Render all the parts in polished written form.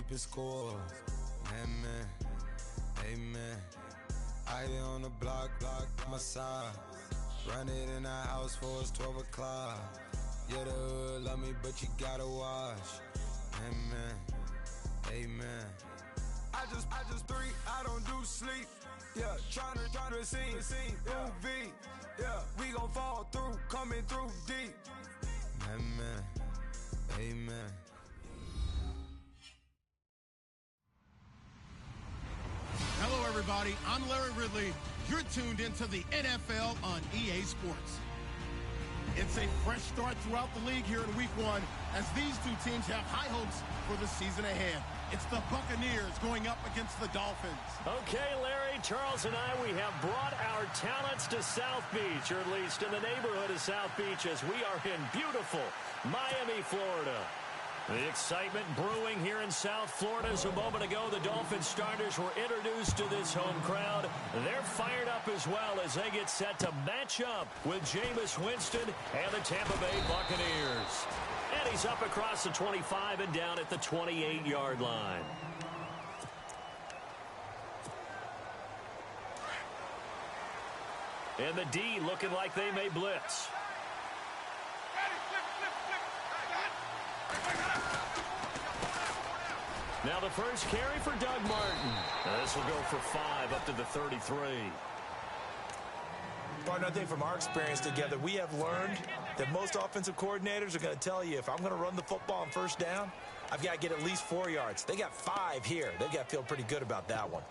keep it score. Amen, amen. I on the block, my side. Run it in the house for it's 12 o'clock. Yeah, the hood love me, but you gotta watch. Amen, amen. I just three, I don't do sleep. Yeah, tryna see, UV. Yeah, we gon' fall through, coming through deep. Amen, amen. Hello, everybody. I'm Larry Ridley. You're tuned into the NFL on EA Sports. It's a fresh start throughout the league here in Week 1 as these two teams have high hopes for the season ahead. It's the Buccaneers going up against the Dolphins. Okay, Larry, Charles and I, we have brought our talents to South Beach, or at least in the neighborhood of South Beach, as we are in beautiful Miami, Florida. The excitement brewing here in South Florida as a moment ago the Dolphins starters were introduced to this home crowd. They're fired up as well as they get set to match up with Jameis Winston and the Tampa Bay Buccaneers. And he's up across the 25 and down at the 28-yard line. And the D looking like they may blitz. Now the first carry for Doug Martin. This will go for 5 up to the 33. Partner, I think from our experience together, we have learned that most offensive coordinators are going to tell you, if I'm going to run the football on first down, I've got to get at least 4 yards. They got 5 here. They've got to feel pretty good about that one.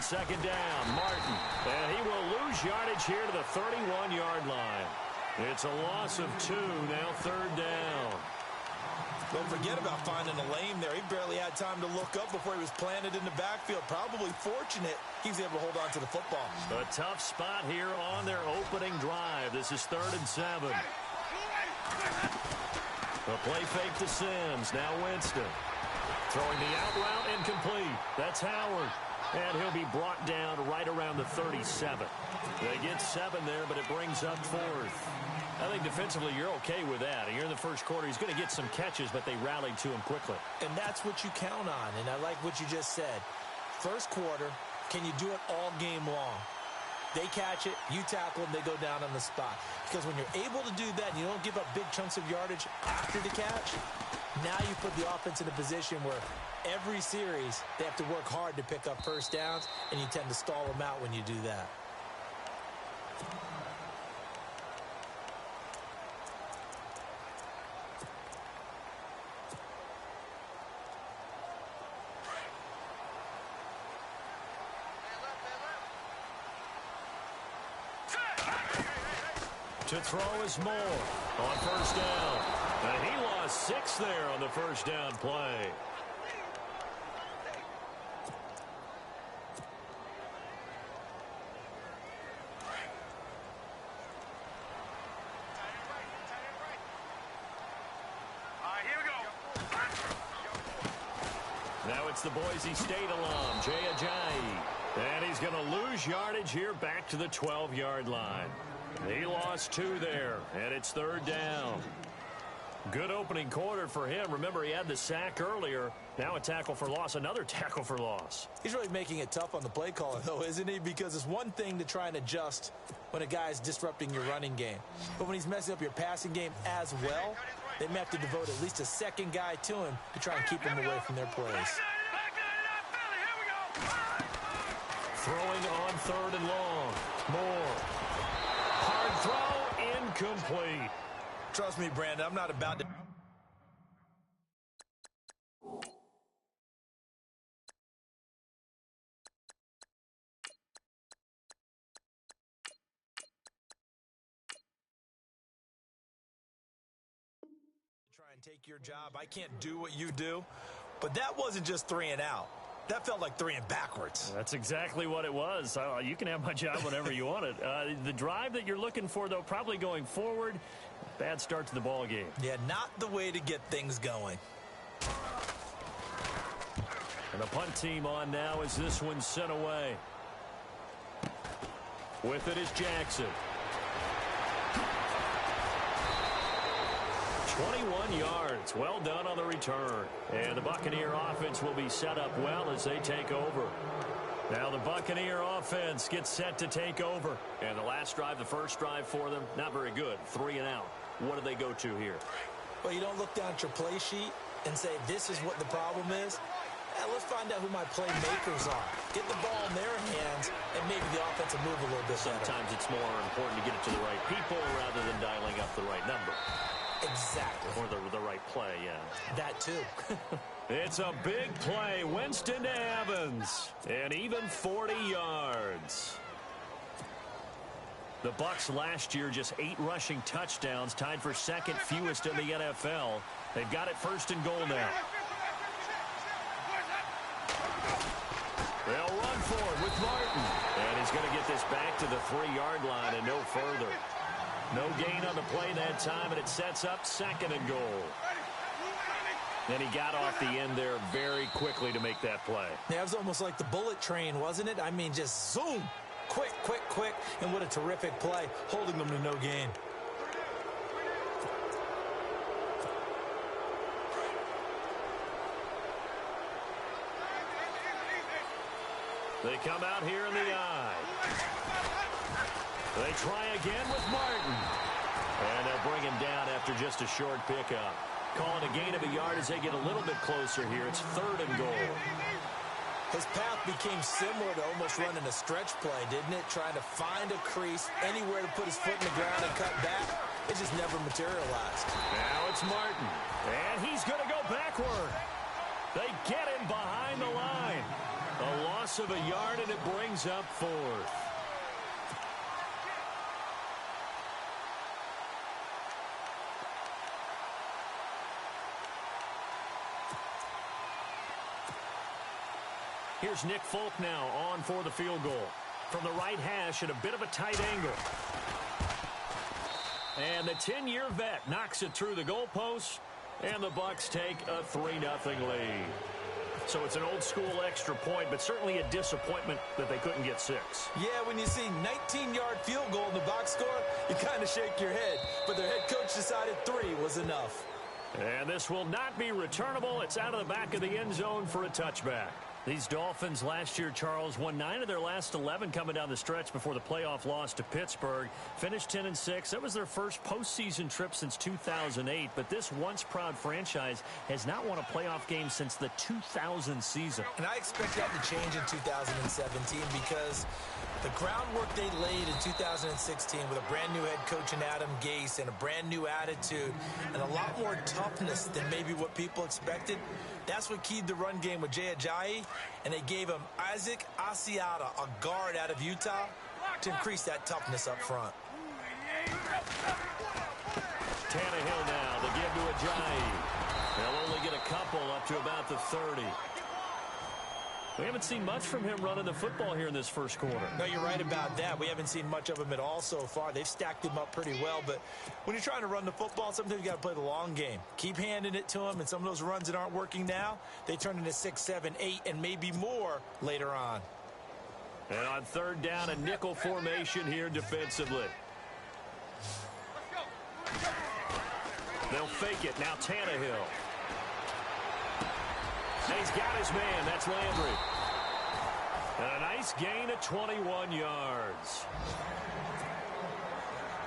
Second down, Martin. And he will lose yardage here to the 31-yard line. It's a loss of 2, now third down. Don't forget about finding a lane there. He barely had time to look up before he was planted in the backfield. Probably fortunate he was able to hold on to the football. A tough spot here on their opening drive. This is 3rd and 7. The play fake to Sims. Now Winston. Throwing the out route incomplete. That's Howard. And he'll be brought down right around the 37. They get 7 there, but it brings up 4th. I think defensively you're okay with that. You're in the first quarter. He's going to get some catches, but they rallied to him quickly. And that's what you count on, and I like what you just said. First quarter, can you do it all game long? They catch it, you tackle them, they go down on the spot. Because when you're able to do that and you don't give up big chunks of yardage after the catch, now you put the offense in a position where every series they have to work hard to pick up first downs, and you tend to stall them out when you do that. To throw is Moore on first down. And he lost 6 there on the first down play. Now it's the Boise State alum, Jay Ajayi. And he's going to lose yardage here back to the 12-yard line. He lost 2 there, and it's 3rd down. Good opening quarter for him. Remember, he had the sack earlier. Now a tackle for loss, another tackle for loss. He's really making it tough on the play caller, though, isn't he? Because it's one thing to try and adjust when a guy's disrupting your running game. But when he's messing up your passing game as well, they may have to devote at least a second guy to him to try and keep him away from their plays. Throwing on 3rd and long. Moore. Hard throw, incomplete. Trust me, Brandon, I'm not about to... try and take your job. I can't do what you do. But that wasn't just 3 and out. That felt like 3 and backwards. That's exactly what it was. You can have my job whenever you want it. The drive that you're looking for, though, probably going forward, bad start to the ball game. Yeah, not the way to get things going. And the punt team on now as this one's sent away. With it is Jackson. 21 yards. Well done on the return. And the Buccaneer offense will be set up well as they take over. Now the Buccaneer offense gets set to take over. And the last drive, the first drive for them, not very good. 3 and out. What do they go to here? Well, you don't look down at your play sheet and say, this is what the problem is. Let's find out who my playmakers are. Get the ball in their hands, and maybe the offense will move a little bit better. Sometimes it's more important to get it to the right people rather than dialing up the right number. Exactly. Or the right play, yeah. That too. It's a big play. Winston to Evans. And even 40 yards. The Bucs last year just 8 rushing touchdowns, tied for second fewest in the NFL. They've got it first and goal now. They'll run for it with Martin. And he's going to get this back to the 3-yard line and no further. No gain on the play that time, and it sets up second and goal. And he got off the end there very quickly to make that play. Yeah, it was almost like the bullet train, wasn't it? I mean, just zoom. Quick, quick, quick. And what a terrific play, holding them to no gain. They come out here in the eye. They try again with Martin. And they'll bring him down after just a short pickup. Calling a gain of a yard as they get a little bit closer here. It's third and goal. His path became similar to almost running a stretch play, didn't it? Trying to find a crease, anywhere to put his foot in the ground and cut back. It just never materialized. Now it's Martin. And he's going to go backward. They get him behind the line. A loss of a yard, and it brings up fourth. Here's Nick Folk now on for the field goal. From the right hash at a bit of a tight angle. And the 10-year vet knocks it through the goalpost, and the Bucs take a 3-0 lead. So it's an old-school extra point, but certainly a disappointment that they couldn't get 6. Yeah, when you see 19-yard field goal in the box score, you kind of shake your head. But their head coach decided 3 was enough. And this will not be returnable. It's out of the back of the end zone for a touchback. These Dolphins last year, Charles, won 9 of their last 11 coming down the stretch before the playoff loss to Pittsburgh. Finished 10-6. That was their first postseason trip since 2008. But this once-proud franchise has not won a playoff game since the 2000 season. And I expect that to change in 2017 because the groundwork they laid in 2016 with a brand-new head coach in Adam Gase and a brand-new attitude and a lot more toughness than maybe what people expected, that's what keyed the run game with Jay Ajayi, and they gave him Isaac Asiata, a guard out of Utah, to increase that toughness up front. Tannehill now, the give to Ajayi. They'll only get a couple up to about the 30. We haven't seen much from him running the football here in this first quarter. No, you're right about that. We haven't seen much of him at all so far. They've stacked him up pretty well, but when you're trying to run the football, sometimes you got to play the long game. Keep handing it to him, and some of those runs that aren't working now, they turn into 6, 7, 8, and maybe more later on. And on third down, a nickel formation here defensively. They'll fake it. Now Tannehill. And he's got his man. That's Landry. And a nice gain of 21 yards.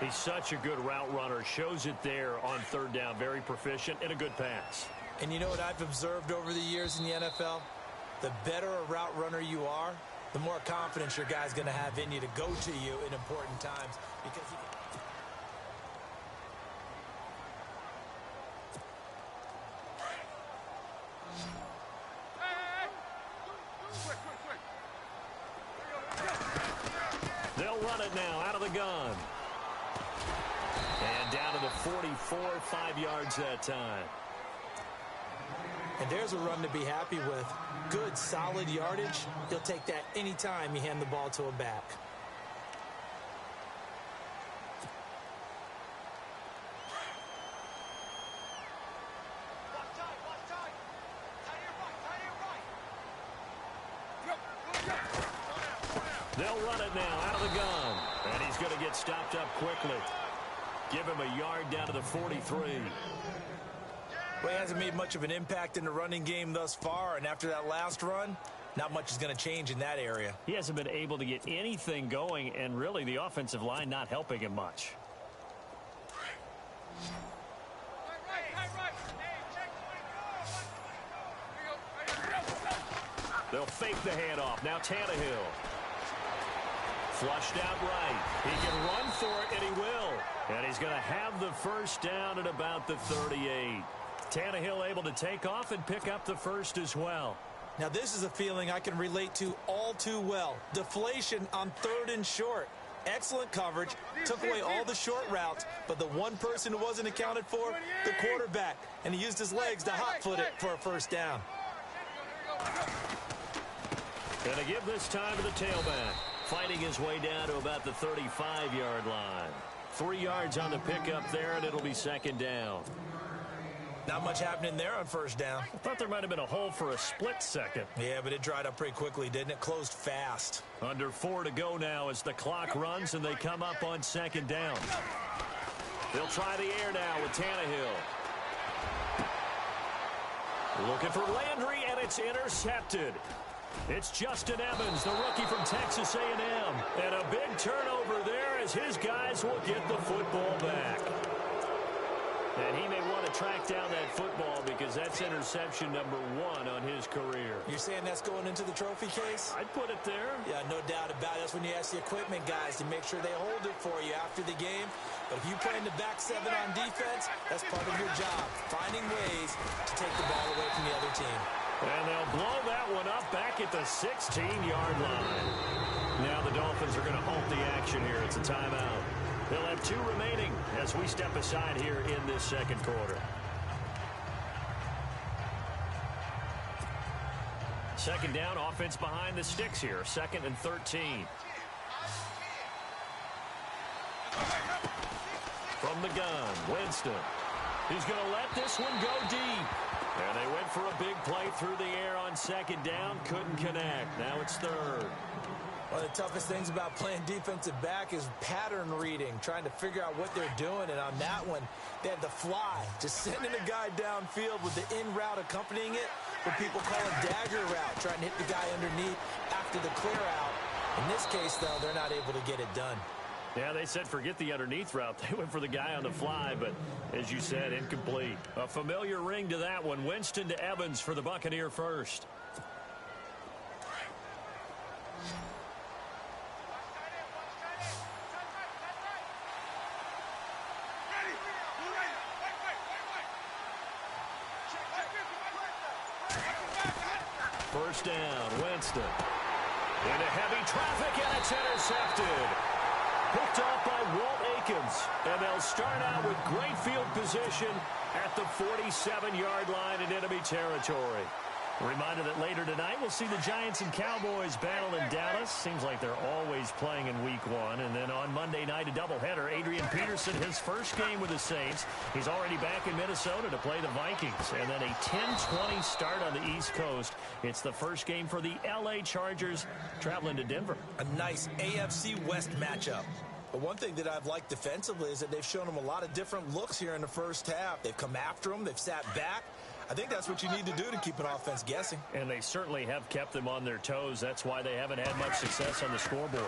He's such a good route runner. Shows it there on third down. Very proficient and a good pass. And you know what I've observed over the years in the NFL? The better a route runner you are, the more confidence your guy's going to have in you to go to you in important times. Because he can... They'll run it now out of the gun. And down to the 44, 5 yards that time. And there's a run to be happy with. Good, solid yardage. He'll take that anytime you hand the ball to him back. They'll run it now out of the gun. And he's going to get stopped up quickly. Give him a yard down to the 43. Well, he hasn't made much of an impact in the running game thus far, and after that last run, not much is going to change in that area. He hasn't been able to get anything going, and really the offensive line not helping him much. They'll fake the handoff. Now Tannehill. Flushed out right. He can run for it, and he will. And he's going to have the first down at about the 38. Tannehill able to take off and pick up the first as well. Now, this is a feeling I can relate to all too well. Deflation on 3rd and short. Excellent coverage. Took away all the short routes, but the one person who wasn't accounted for, the quarterback. And he used his legs to hot-foot it for a first down. Going to give this time to the tailback. Fighting his way down to about the 35-yard line. 3 yards on the pickup there, and it'll be second down. Not much happening there on first down. I thought there might have been a hole for a split second. Yeah, but it dried up pretty quickly, didn't it? Closed fast. Under 4 to go now as the clock runs and they come up on second down. They'll try the air now with Tannehill. Looking for Landry, and it's intercepted. It's Justin Evans, the rookie from Texas A&M. And a big turnover there as his guys will get the football back. And he may want to track down that football because that's interception number 1 on his career. You're saying that's going into the trophy case? I'd put it there. Yeah, no doubt about it. That's when you ask the equipment guys to make sure they hold it for you after the game. But if you play in the back 7 on defense, that's part of your job, finding ways to take the ball away from the other team. And they'll blow that one up back at the 16-yard line. Now the Dolphins are going to halt the action here. It's a timeout. They'll have 2 remaining as we step aside here in this second quarter. Second down, offense behind the sticks here. 2nd and 13. From the gun, Winston. He's going to let this one go deep. And they went for a big play through the air on second down. Couldn't connect. Now it's 3rd. One of the toughest things about playing defensive back is pattern reading, trying to figure out what they're doing. And on that one, they had to fly, just sending a guy downfield with the in route accompanying it, what people call a dagger route, trying to hit the guy underneath after the clear out. In this case, though, they're not able to get it done. Yeah, they said forget the underneath route. They went for the guy on the fly, but as you said, incomplete. A familiar ring to that one. Winston to Evans for the Buccaneer first. First down, Winston. Into heavy traffic, and it's intercepted. Picked off by Walt Aikens. And they'll start out with great field position at the 47-yard line in enemy territory. A reminder that later tonight we'll see the Giants and Cowboys battle in Dallas. Seems like they're always playing in week 1. And then on Monday night, a doubleheader. Adrian Peterson, his first game with the Saints. He's already back in Minnesota to play the Vikings. And then a 10-20 start on the East Coast. It's the first game for the L.A. Chargers traveling to Denver. A nice AFC West matchup. But one thing that I've liked defensively is that they've shown them a lot of different looks here in the first half. They've come after them. They've sat back. I think that's what you need to do to keep an offense guessing. And they certainly have kept them on their toes. That's why they haven't had much success on the scoreboard.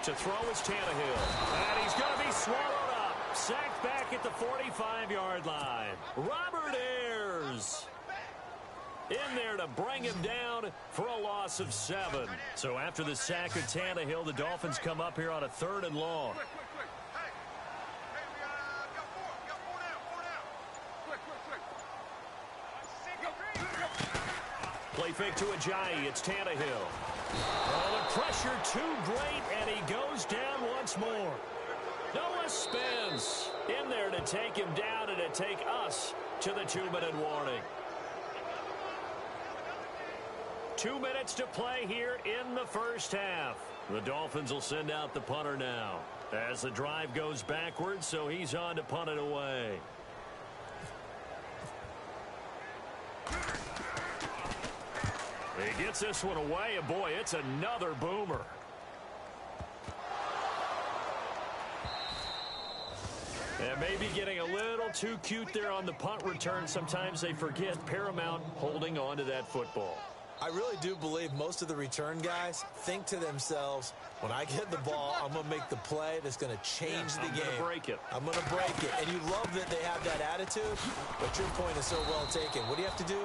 To throw is Tannehill. And he's going to be swallowed up. Sacked back at the 45-yard line. Robert Ayers in there to bring him down for a loss of 7. So after the sack of Tannehill, the Dolphins come up here on a 3rd and long. Play fake to Ajayi. It's Tannehill. Oh, the pressure too great, and he goes down once more. Noah Spence in there to take him down and to take us to the 2-minute warning. 2 minutes to play here in the first half. The Dolphins will send out the punter now as the drive goes backwards, so he's on to punt it away. He gets this one away, and boy, it's another boomer. And maybe getting a little too cute there on the punt return. Sometimes they forget paramount holding on to that football. I really do believe most of the return guys think to themselves, when I get the ball, I'm going to make the play that's going to change the game. I'm going to break it. I'm going to break it. And you love that they have that attitude, but your point is so well taken. What do you have to do?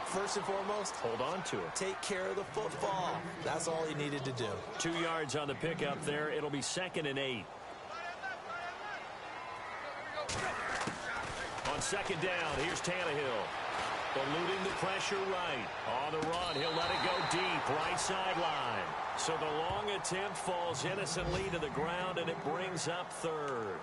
First and foremost, hold on to it. Take care of the football. That's all he needed to do. 2 yards on the pickup there. It'll be 2nd and 8. On 2nd down, here's Tannehill. Eluding the pressure right. On the run, he'll let it go deep, right sideline. So the long attempt falls innocently to the ground, and it brings up 3rd.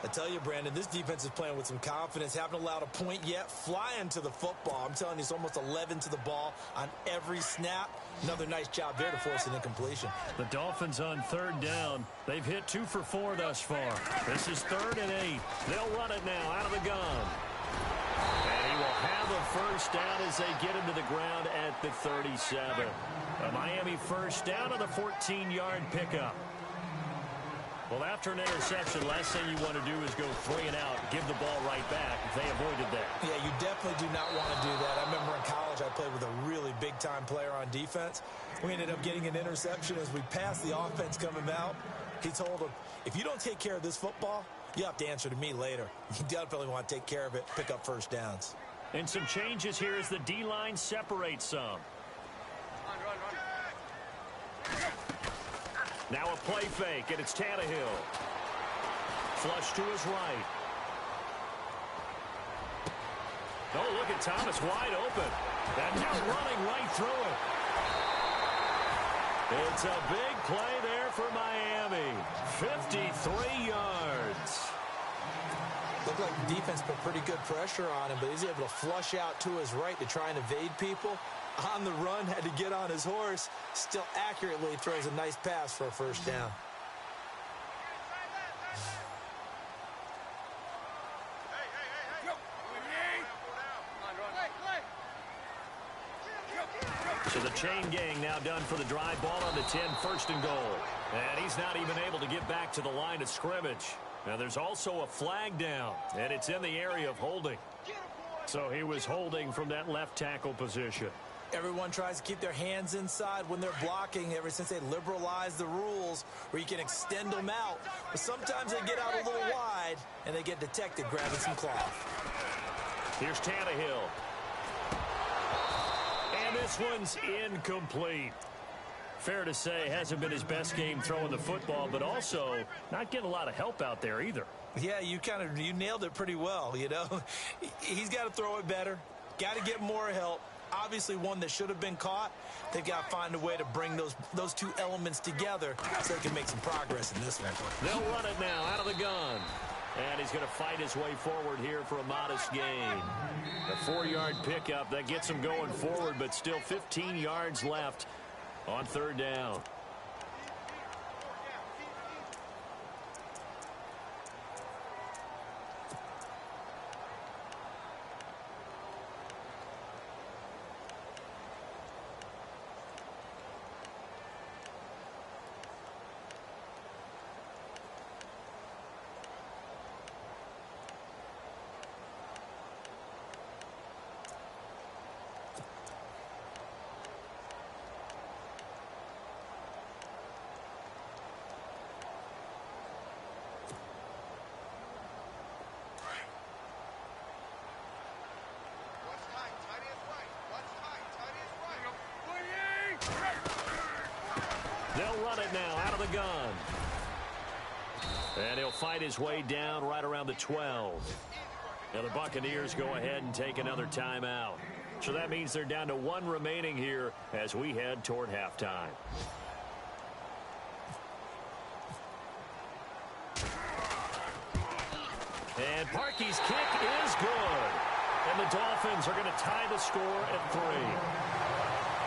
I tell you, Brandon, this defense is playing with some confidence. Haven't allowed a point yet. Flying to the football. I'm telling you, it's almost 11 to the ball on every snap. Another nice job there to force an incompletion. The Dolphins on 3rd down. They've hit 2 for 4 thus far. This is 3rd and 8. They'll run it now out of the gun. And he will have a first down as they get him to the ground at the 37. A Miami first down on the 14-yard pickup. Well, after an interception, last thing you want to do is go 3 and out, give the ball right back. They avoided that. Yeah, you definitely do not want to do that. I remember in college I played with a really big-time player on defense. We ended up getting an interception as we passed the offense coming out. He told him, if you don't take care of this football, you have to answer to me later. You definitely want to take care of it, pick up first downs. And some changes here as the D-line separates some. Now a play fake, and it's Tannehill. Flush to his right. Oh, look at Thomas wide open. And now running right through it. It's a big play there for Miami. 53 yards. Looked like the defense put pretty good pressure on him, but he's able to flush out to his right to try and evade people. On the run, had to get on his horse. Still accurately throws a nice pass for a first down. So the chain gang now done for the drive. Ball on the 10, 1st and goal. And he's not even able to get back to the line of scrimmage. Now there's also a flag down, and it's in the area of holding. So he was holding from that left tackle position. Everyone tries to keep their hands inside when they're blocking ever since they liberalized the rules where you can extend them out. But sometimes they get out a little wide, and they get detected grabbing some cloth. Here's Tannehill. And this one's incomplete. Fair to say, hasn't been his best game throwing the football, but also not getting a lot of help out there either. Yeah, you nailed it pretty well, you know. He's got to throw it better, got to get more help. Obviously one that should have been caught. They've got to find a way to bring those two elements together so they can make some progress in this one. They'll run it now out of the gun. And he's going to fight his way forward here for a modest gain. A 4-yard pickup that gets him going forward, but still 15 yards left on 3rd down. They'll run it now out of the gun. And he'll fight his way down right around the 12. Now the Buccaneers go ahead and take another timeout. So that means they're down to 1 remaining here as we head toward halftime. And Parkey's kick is good. And the Dolphins are going to tie the score at 3.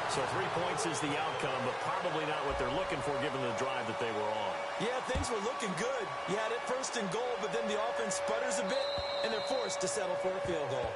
So 3 points is the outcome, but probably not what they're looking for given the drive that they were on. Yeah, things were looking good. You had it 1st and goal, but then the offense sputters a bit, and they're forced to settle for a field goal.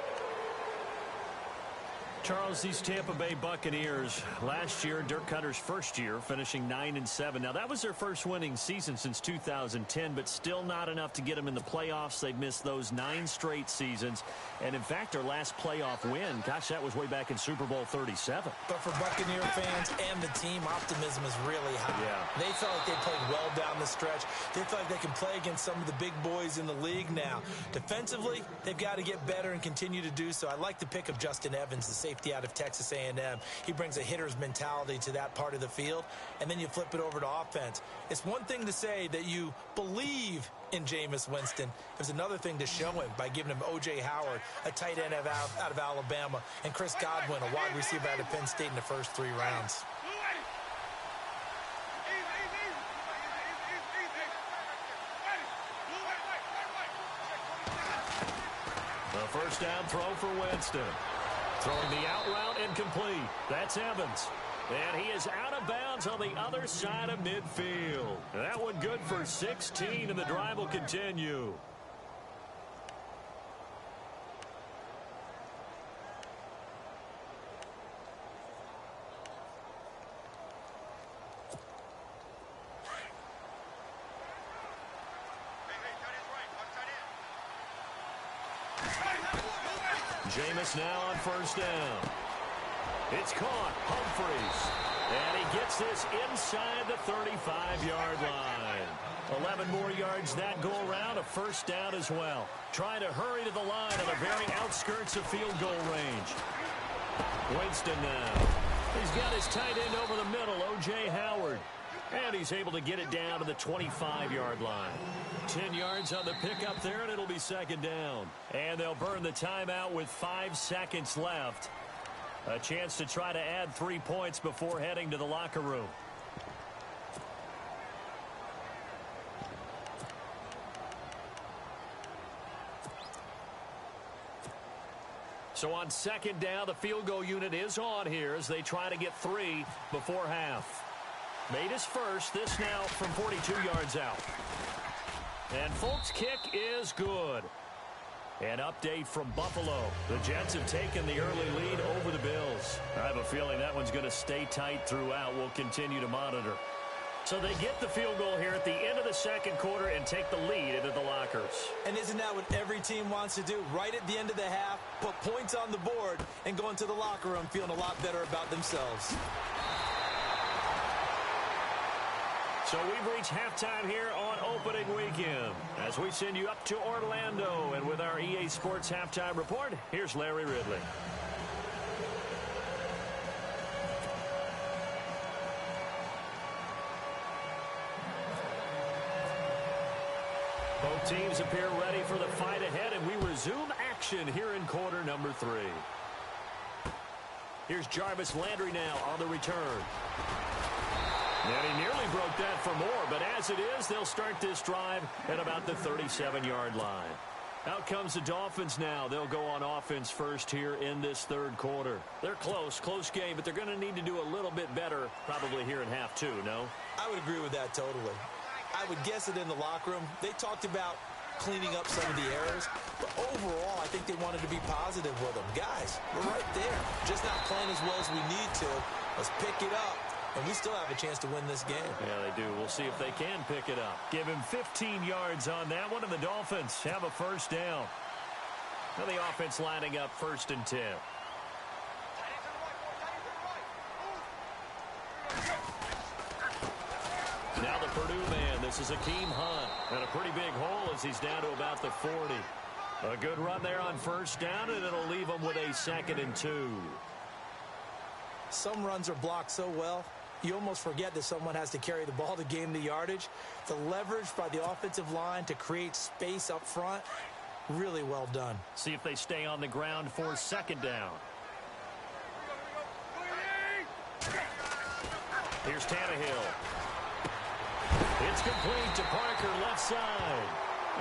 Charles, these Tampa Bay Buccaneers, last year, Dirk Cutter's first year, finishing 9-7. Now, that was their first winning season since 2010, but still not enough to get them in the playoffs. They've missed those 9 straight seasons. And, in fact, their last playoff win, gosh, that was way back in Super Bowl 37. But for Buccaneer fans and the team, optimism is really high. Yeah. They felt like they played well down the stretch. They feel like they can play against some of the big boys in the league now. Defensively, they've got to get better and continue to do so. I like the pick of Justin Evans, the safety out of Texas A&M. He brings a hitter's mentality to that part of the field, and then you flip it over to offense. It's one thing to say that you believe in Jameis Winston. There's another thing to show him by giving him O.J. Howard, a tight end out of Alabama, and Chris Godwin, a wide receiver out of Penn State in the first 3 rounds. The first down throw for Winston. Throwing the out route incomplete. That's Evans. And he is out of bounds on the other side of midfield. That one good for 16, and the drive will continue. Jameis now on first down. It's caught. Humphreys. And he gets this inside the 35-yard line. 11 more yards that go around. A first down as well. Trying to hurry to the line on the very outskirts of field goal range. Winston now. He's got his tight end over the middle, O.J. Howard. And he's able to get it down to the 25-yard line. 10 yards on the pickup there, and it'll be second down. And they'll burn the timeout with 5 seconds left. A chance to try to add 3 points before heading to the locker room. So on second down, the field goal unit is on here as they try to get 3 before half. Made his first. This now from 42 yards out. And Folk's kick is good. An update from Buffalo. The Jets have taken the early lead over the Bills. I have a feeling that one's going to stay tight throughout. We'll continue to monitor. So they get the field goal here at the end of the second quarter and take the lead into the lockers. And isn't that what every team wants to do? Right at the end of the half, put points on the board, and go into the locker room feeling a lot better about themselves. So we've reached halftime here on opening weekend as we send you up to Orlando. And with our EA Sports Halftime Report, here's Larry Ridley. Both teams appear ready for the fight ahead, and we resume action here in quarter number 3. Here's Jarvis Landry now on the return. And he nearly broke that for more, but as it is, they'll start this drive at about the 37-yard line. Out comes the Dolphins now. They'll go on offense first here in this third quarter. They're close game, but they're going to need to do a little bit better probably here in half 2, no? I would agree with that totally. I would guess it in the locker room. They talked about cleaning up some of the errors, but overall, I think they wanted to be positive with them. Guys, we're right there. Just not playing as well as we need to. Let's pick it up. And we still have a chance to win this game. Yeah, they do. We'll see if they can pick it up. Give him 15 yards on that one, and the Dolphins have a first down. Now the offense lining up 1st and 10. Now the Purdue man. This is Akeem Hunt. And a pretty big hole as he's down to about the 40. A good run there on first down, and it'll leave him with a 2nd and 2. Some runs are blocked so well, you almost forget that someone has to carry the ball to gain the yardage. The leverage by the offensive line to create space up front, really well done. See if they stay on the ground for 2nd down. Here's Tannehill. It's complete to Parker, left side.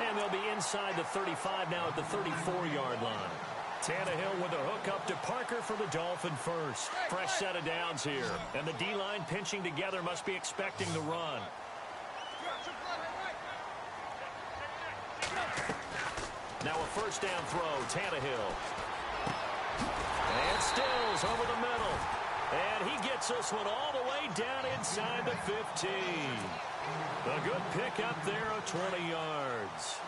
And they'll be inside the 35 now at the 34-yard line. Tannehill with a hook up to Parker for the Dolphin first. Fresh set of downs here. And the D-line pinching together must be expecting the run. Now a first down throw, Tannehill. And Stills over the middle. And he gets this one all the way down inside the 15. A good pick up there of 20 yards.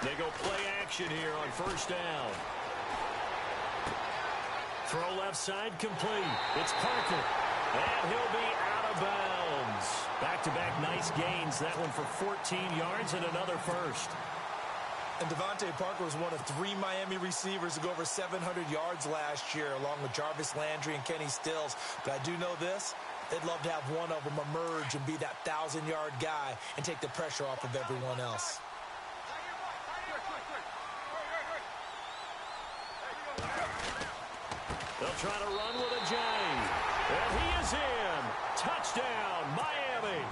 They go play action here on first down. Throw left side complete. It's Parker. And he'll be out of bounds. Back-to-back nice gains. That one for 14 yards and another first. And Devontae Parker was one of 3 Miami receivers to go over 700 yards last year, along with Jarvis Landry and Kenny Stills. But I do know this. They'd love to have one of them emerge and be that 1,000-yard guy and take the pressure off of everyone else. They'll try to run with a J. And he is in. Touchdown, Miami.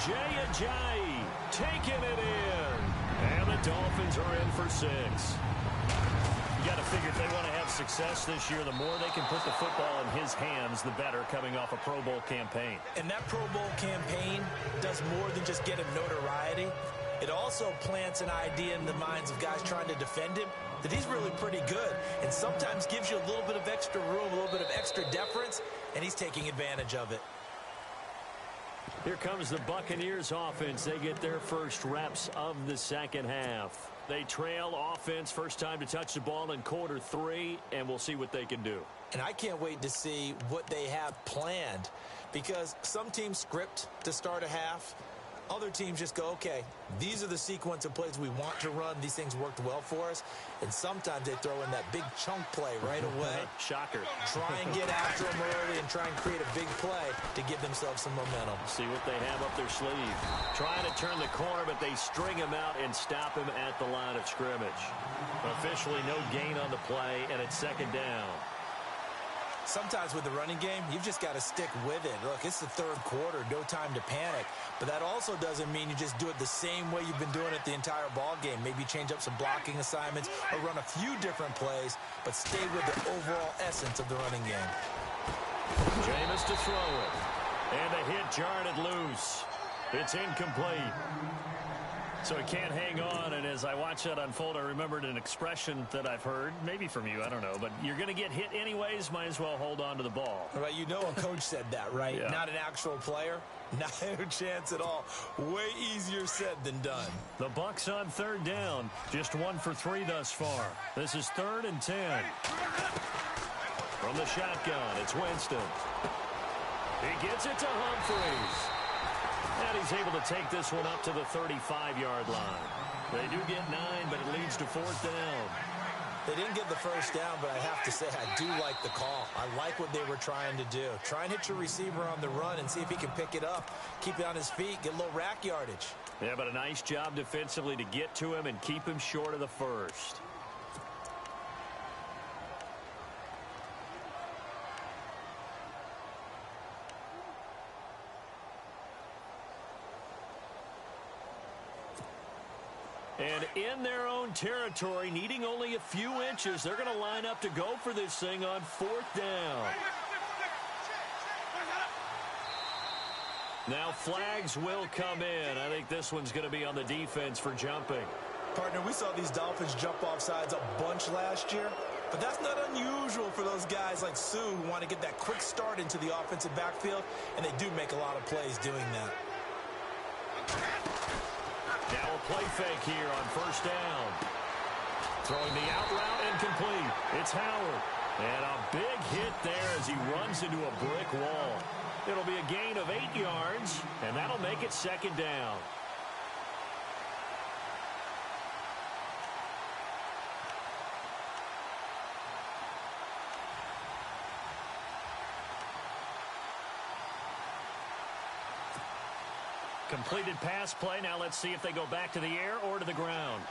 Jay Ajayi taking it in. And the Dolphins are in for 6. You got to figure if they want to have success this year, the more they can put the football in his hands, the better, coming off a Pro Bowl campaign. And that Pro Bowl campaign does more than just get him notoriety. It also plants an idea in the minds of guys trying to defend him that he's really pretty good, and sometimes gives you a little bit of extra room, a little bit of extra deference, and he's taking advantage of it. Here comes the Buccaneers offense. They get their first reps of the second half. They trail offense, first time to touch the ball in quarter 3, and we'll see what they can do. And I can't wait to see what they have planned, because some teams script to start a half. Other teams just go, okay, these are the sequence of plays we want to run. These things worked well for us. And sometimes they throw in that big chunk play right away. Shocker. Try and get after them early and try and create a big play to give themselves some momentum. See what they have up their sleeve. Trying to turn the corner, but they string him out and stop him at the line of scrimmage. Officially no gain on the play, and it's second down. Sometimes with the running game, you've just got to stick with it. Look, it's the third quarter, no time to panic. But that also doesn't mean you just do it the same way you've been doing it the entire ball game. Maybe change up some blocking assignments or run a few different plays, but stay with the overall essence of the running game. Jameis to throw it. And the hit jarred it loose. It's incomplete. So he can't hang on, and as I watch that unfold, I remembered an expression that I've heard, maybe from you, I don't know, but you're going to get hit anyways, might as well hold on to the ball. Right, you know a coach said that, right? Yeah. Not an actual player. Not a chance at all. Way easier said than done. The Bucs on third down, just 1 for 3 thus far. This is 3rd and 10. From the shotgun, it's Winston. He gets it to Humphries. And he's able to take this one up to the 35-yard line. They do get 9, but it leads to 4th down. They didn't get the first down, but I have to say I do like the call. I like what they were trying to do. Try and hit your receiver on the run and see if he can pick it up, keep it on his feet, get a little rack yardage. Yeah, but a nice job defensively to get to him and keep him short of the first. And in their own territory, needing only a few inches, they're going to line up to go for this thing on 4th down. Now flags will come in. I think this one's going to be on the defense for jumping. Partner, we saw these Dolphins jump off sides a bunch last year, but that's not unusual for those guys like Sue who want to get that quick start into the offensive backfield, and they do make a lot of plays doing that. Now a play fake here on first down. Throwing the out route incomplete. It's Howard. And a big hit there as he runs into a brick wall. It'll be a gain of 8 yards, and that'll make it second down. Completed pass play. Now let's see if they go back to the air or to the ground.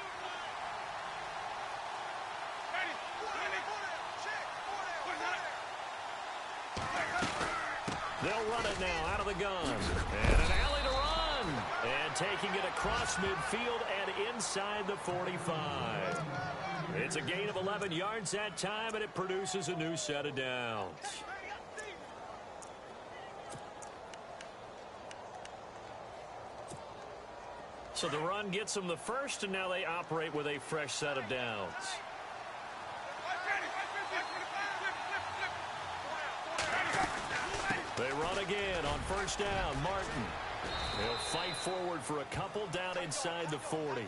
They'll run it now out of the gun. And an alley to run. And taking it across midfield and inside the 45. It's a gain of 11 yards that time, and it produces a new set of downs. So the run gets them the first, and now they operate with a fresh set of downs. They run again on first down. Martin. He'll fight forward for a couple down inside the 40.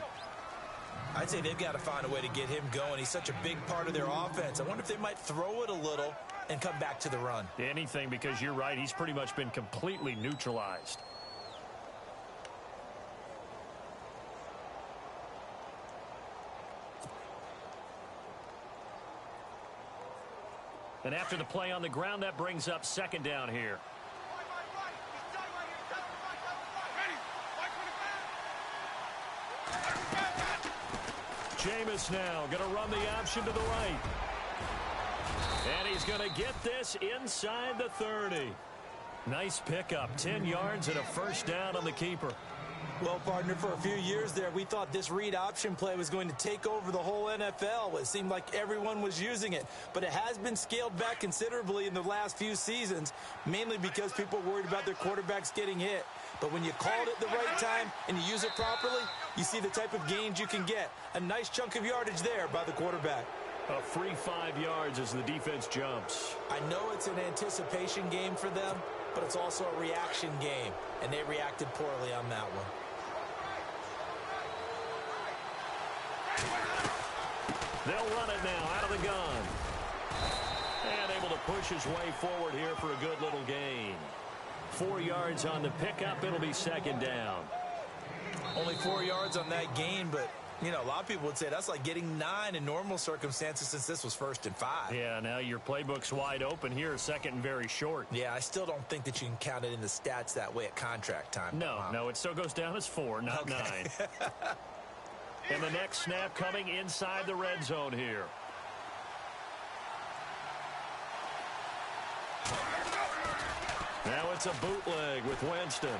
I'd say they've got to find a way to get him going. He's such a big part of their offense. I wonder if they might throw it a little and come back to the run. Anything, because you're right. He's pretty much been completely neutralized. And after the play on the ground, that brings up second down here. Jameis now going to run the option to the right. And he's going to get this inside the 30. Nice pickup. 10 yards and a first down on the keeper. Well, partner, for a few years there, we thought this read option play was going to take over the whole NFL. It seemed like everyone was using it. But it has been scaled back considerably in the last few seasons, mainly because people are worried about their quarterbacks getting hit. But when you call it at the right time and you use it properly, you see the type of gains you can get. A nice chunk of yardage there by the quarterback. A free 5 yards as the defense jumps. I know it's an anticipation game for them, but it's also a reaction game, and they reacted poorly on that one. They'll run it now out of the gun. And able to push his way forward here for a good little gain. 4 yards on the pickup. It'll be second down. Only 4 yards on that gain, but, you know, a lot of people would say that's like getting 9 in normal circumstances since this was 1st and 5. Yeah, now your playbook's wide open here, second and very short. Yeah, I still don't think that you can count it in the stats that way at contract time. No, it still goes down as 4, not 9. And the next snap coming inside the red zone here. Now it's a bootleg with Winston.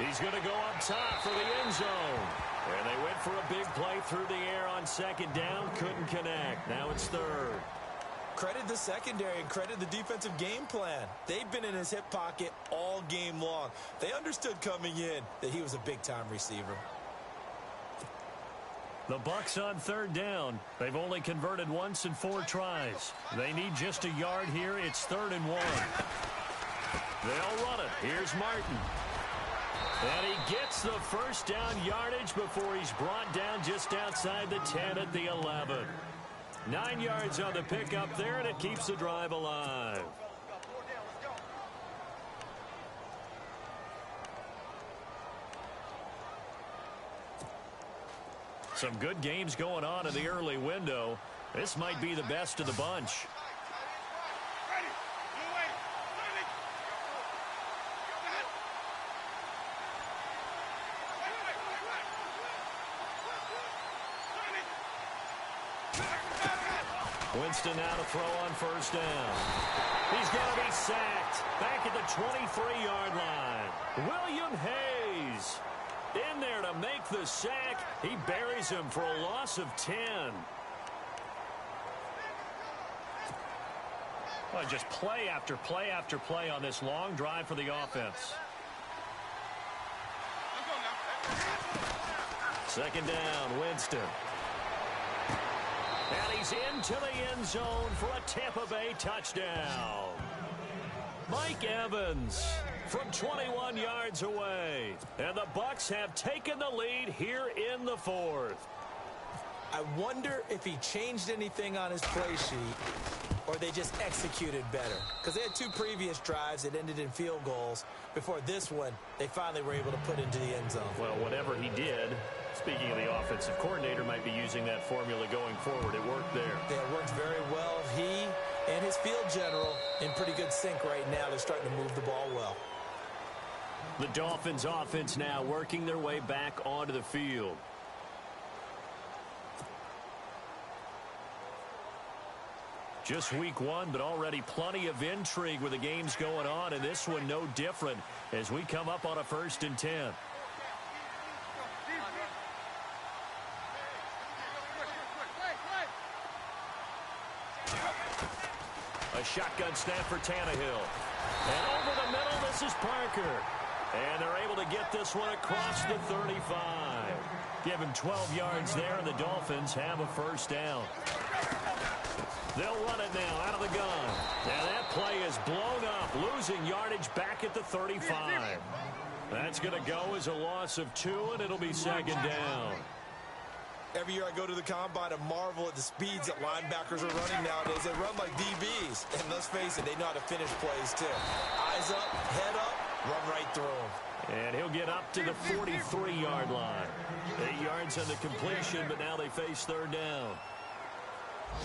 He's going to go up top for the end zone. And they went for a big play through the air on second down. Couldn't connect. Now it's third. Credit the secondary and credit the defensive game plan. They've been in his hip pocket all game long. They understood coming in that he was a big-time receiver. The Bucs on third down. They've only converted once in 4 tries. They need just a yard here. It's 3rd and 1. They'll run it. Here's Martin. And he gets the first down yardage before he's brought down just outside the 10 at the 11. 9 yards on the pickup there, and it keeps the drive alive. Some good games going on in the early window. This might be the best of the bunch. Winston now to throw on first down. He's going to be sacked back at the 23-yard line. William Hayes in there to make the sack. He buries him for a loss of 10. Well, just play after play after play on this long drive for the offense. Second down, Winston. And he's into the end zone for a Tampa Bay touchdown. Mike Evans from 21 yards away. And the Bucs have taken the lead here in the 4th. I wonder if he changed anything on his play sheet or they just executed better. Because they had 2 previous drives that ended in field goals. Before this one, they finally were able to put into the end zone. Well, whatever he did, speaking of the offensive coordinator, might be using that formula going forward. It worked there. Yeah, it worked very well. He and his field general in pretty good sync right now. They're starting to move the ball well. The Dolphins offense now working their way back onto the field. Just week 1, but already plenty of intrigue with the games going on, and this one no different as we come up on a 1st and 10. A shotgun snap for Tannehill. And over the middle, this is Parker. And they're able to get this one across the 35. Give him 12 yards there, and the Dolphins have a first down. They'll run it now out of the gun. And that play is blown up, losing yardage back at the 35. That's going to go as a loss of 2, and it'll be second down. Every year I go to the combine and marvel at the speeds that linebackers are running nowadays. They run like DBs. And let's face it, they know how to finish plays too. Eyes up, head up, run right through them. And he'll get up to the 43-yard line. 8 yards on the completion, but now they face third down.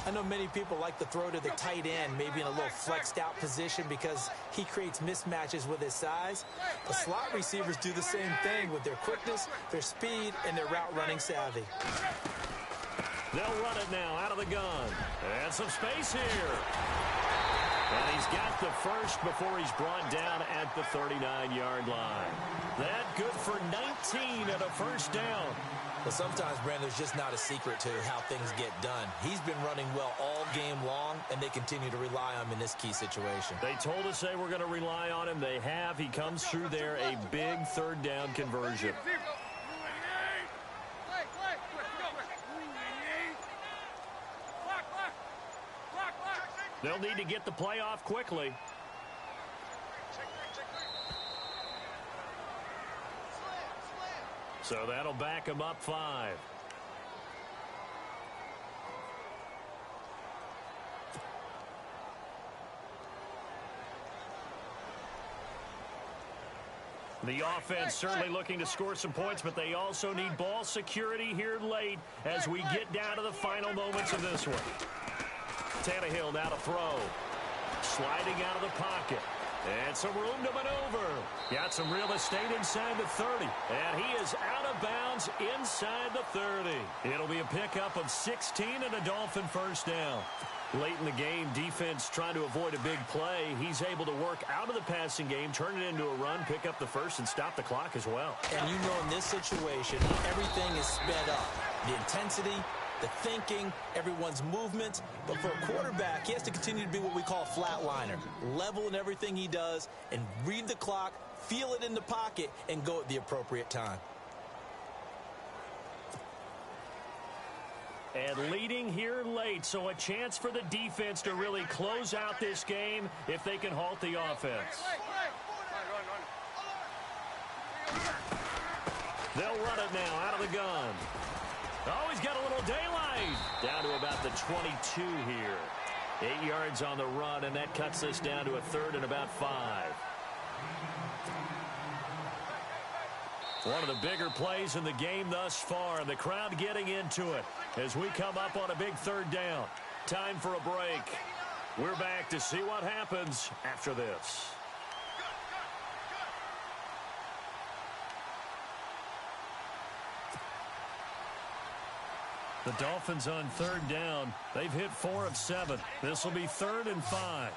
I know many people like to throw to the tight end, maybe in a little flexed out position because he creates mismatches with his size. The slot receivers do the same thing with their quickness, their speed, and their route running savvy. They'll run it now out of the gun. And some space here. And he's got the first before he's brought down at the 39-yard line. That good for 19 and a first down. Well, sometimes, Brandon, there's just not a secret to how things get done. He's been running well all game long, and they continue to rely on him in this key situation. They told us they were going to rely on him. They have. He comes through there, a big third down conversion. They'll need to get the play off quickly. So that'll back him up 5. The offense certainly looking to score some points, but they also need ball security here late as we get down to the final moments of this one. Tannehill now to throw. Sliding out of the pocket. And some room to maneuver. Got some real estate inside the 30. And he is out of bounds inside the 30. It'll be a pickup of 16 and a Dolphin first down. Late in the game, defense trying to avoid a big play. He's able to work out of the passing game, turn it into a run, pick up the first, and stop the clock as well. And you know in this situation, everything is sped up. The intensity, the thinking, everyone's movement. But for a quarterback, he has to continue to be what we call a flatliner. Level in everything he does and read the clock, feel it in the pocket, and go at the appropriate time. And leading here late, so a chance for the defense to really close out this game if they can halt the offense. They'll run it now out of the gun. Oh, he's got a little daylight. Down to about the 22 here. 8 yards on the run, and that cuts this down to a third and about 5. One of the bigger plays in the game thus far, and the crowd getting into it as we come up on a big third down. Time for a break. We're back to see what happens after this. The Dolphins on third down. They've hit 4 of 7. This will be 3rd and 5.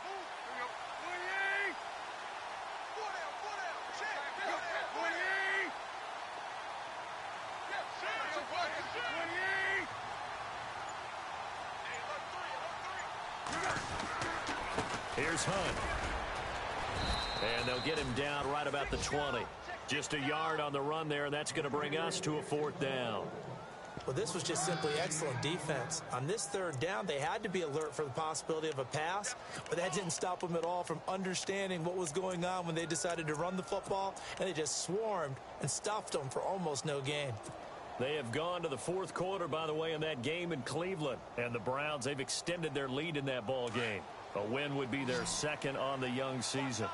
Here's Hunt. And they'll get him down right about the 20. Just a yard on the run there, and that's going to bring us to a 4th down. Well, this was just simply excellent defense. On this third down, they had to be alert for the possibility of a pass, but that didn't stop them at all from understanding what was going on when they decided to run the football, and they just swarmed and stuffed them for almost no gain. They have gone to the 4th quarter, by the way, in that game in Cleveland. And the Browns, they've extended their lead in that ball game. A win would be their 2nd on the young season.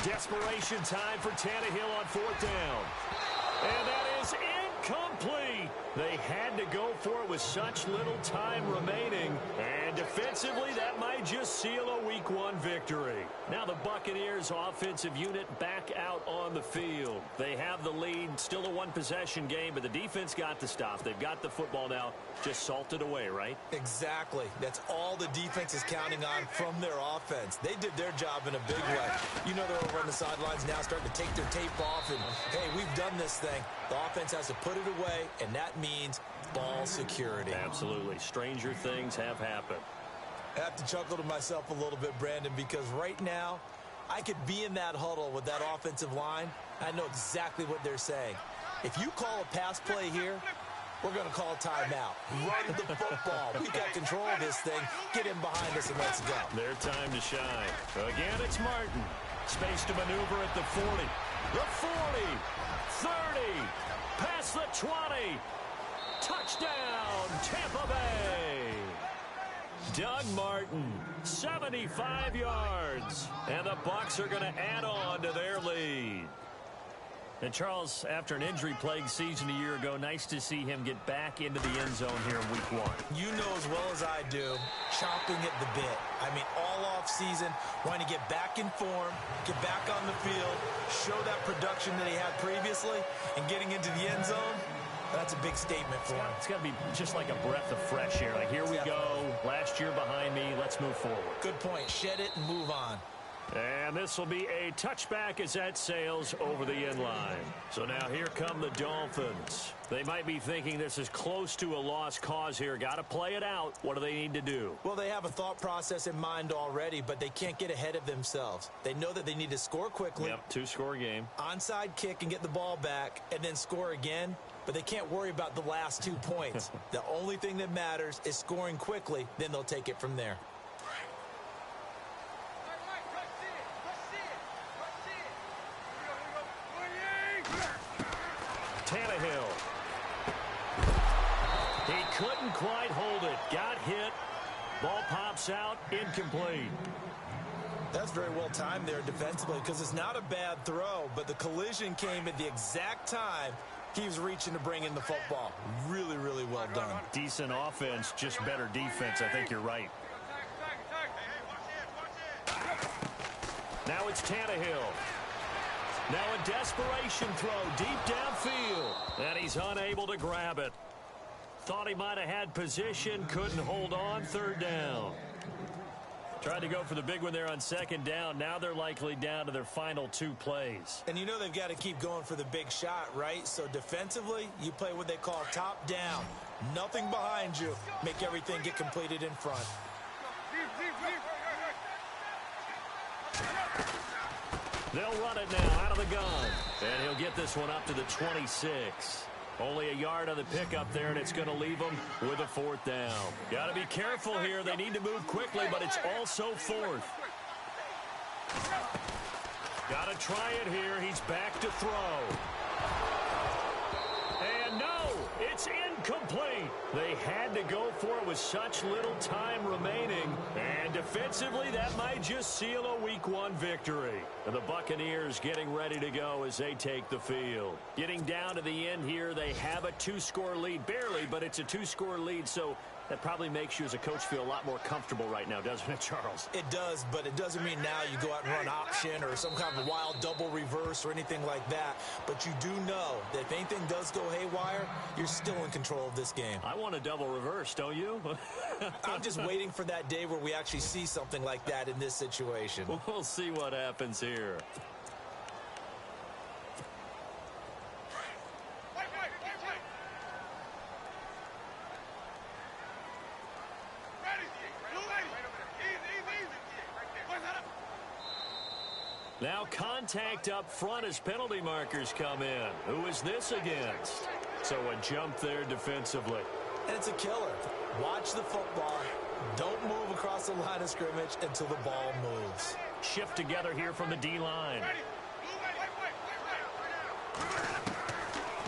Desperation time for Tannehill on 4th down. And that is incomplete. They had to go for it with such little time remaining. And defensively, that might just seal a Week 1 victory. Now the Buccaneers offensive unit back out on the field. They have the lead, still a 1-possession game, but the defense got the stop. They've got the football now, just salted away, right? Exactly. That's all the defense is counting on from their offense. They did their job in a big way. You know they're over on the sidelines now starting to take their tape off and, hey, we've done this thing. The offense has to put it away, and that means ball security. Absolutely. Stranger things have happened. I have to chuckle to myself a little bit, Brandon, because right now I could be in that huddle with that offensive line. I know exactly what they're saying. If you call a pass play here, we're going to call a timeout. Run the football. We got control of this thing. Get in behind us and let's go. Their time to shine. Again, it's Martin. Space to maneuver at the 40. The 40. 30. Past the 20. Touchdown, Tampa Bay. Doug Martin, 75 yards. And the Bucs are going to add on to their lead. And Charles, after an injury-plagued season a year ago, nice to see him get back into the end zone here in week 1. You know as well as I do, chomping at the bit. I mean, all off season, wanting to get back in form, get back on the field, show that production that he had previously, and getting into the end zone, that's a big statement for him. It's got to be just like a breath of fresh air. Like, here we go, last year behind me, let's move forward. Good point. Shed it and move on. And this will be a touchback as that sails over the end line. So now here come the Dolphins. They might be thinking this is close to a lost cause here. Got to play it out. What do they need to do? Well, they have a thought process in mind already, but they can't get ahead of themselves. They know that they need to score quickly. Yep, 2-score game. Onside kick and get the ball back and then score again. But they can't worry about the last 2 points. The only thing that matters is scoring quickly. Then they'll take it from there. Tannehill. He couldn't quite hold it. Got hit. Ball pops out. Incomplete. That's very well timed there defensively because it's not a bad throw, but the collision came at the exact time he was reaching to bring in the football. Really, really well done. Decent offense, just better defense. I think you're right. Now it's Tannehill. Now a desperation throw deep downfield. And he's unable to grab it. Thought he might have had position. Couldn't hold on. 3rd down. Tried to go for the big one there on 2nd down. Now they're likely down to their final 2 plays. And you know they've got to keep going for the big shot, right? So defensively, you play what they call top down. Nothing behind you. Make everything get completed in front. They'll run it now out of the gun. And he'll get this one up to the 26. Only a yard on the pickup there, and it's going to leave them with a 4th down. Got to be careful here. They need to move quickly, but it's also 4th. Got to try it here. He's back to throw. And no, it's incomplete. They had to go for it with such little time remaining. And defensively, that might just seal a Week 1 victory. And the Buccaneers getting ready to go as they take the field. Getting down to the end here, they have a 2-score lead. Barely, but it's a 2-score lead, so that probably makes you as a coach feel a lot more comfortable right now, doesn't it, Charles? It does, but it doesn't mean now you go out and run option or some kind of wild double reverse or anything like that. But you do know that if anything does go haywire, you're still in control of this game. I want a double reverse, don't you? I'm just waiting for that day where we actually see something like that in this situation. We'll see what happens here. Now contact up front as penalty markers come in. Who is this against? So a jump there defensively. And it's a killer. Watch the football. Don't move across the line of scrimmage until the ball moves. Shift together here from the D-line.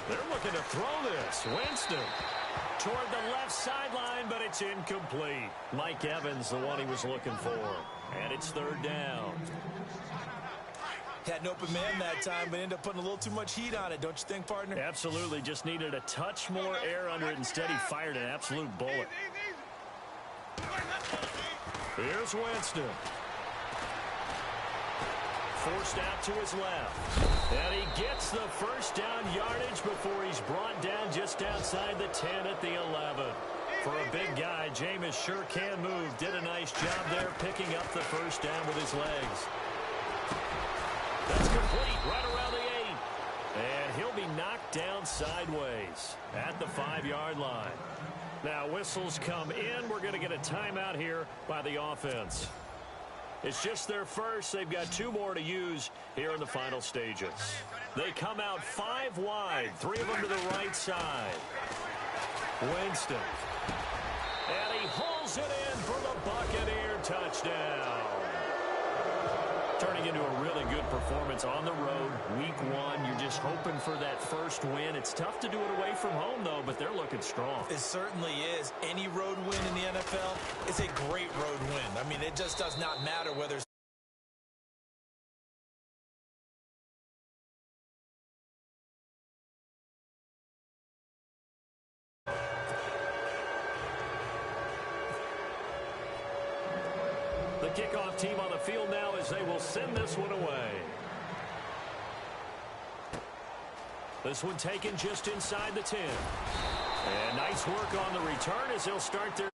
They're looking to throw this. Winston toward the left sideline, but it's incomplete. Mike Evans, the one he was looking for. And it's 3rd down. Had an open man that time, but ended up putting a little too much heat on it, don't you think, partner? Absolutely. Just needed a touch more air under it. Instead, he fired an absolute bullet. Here's Winston. Forced out to his left. And he gets the 1st down yardage before he's brought down just outside the 10 at the 11. For a big guy, Jameis sure can move. Did a nice job there picking up the 1st down with his legs. That's complete right around the 8. And he'll be knocked down sideways at the 5-yard line. Now whistles come in. We're going to get a timeout here by the offense. It's just their first. They've got 2 more to use here in the final stages. They come out 5 wide, 3 of them to the right side. Winston. And he hauls it in for the Buccaneer touchdown. Turning into a really good performance on the road. Week 1, you're just hoping for that first win. It's tough to do it away from home, though, but they're looking strong. It certainly is. Any road win in the NFL is a great road win. I mean, it just does not matter whether it's the kickoff team on the field now as they will send this one away. This one taken just inside the 10. And nice work on the return as they'll start their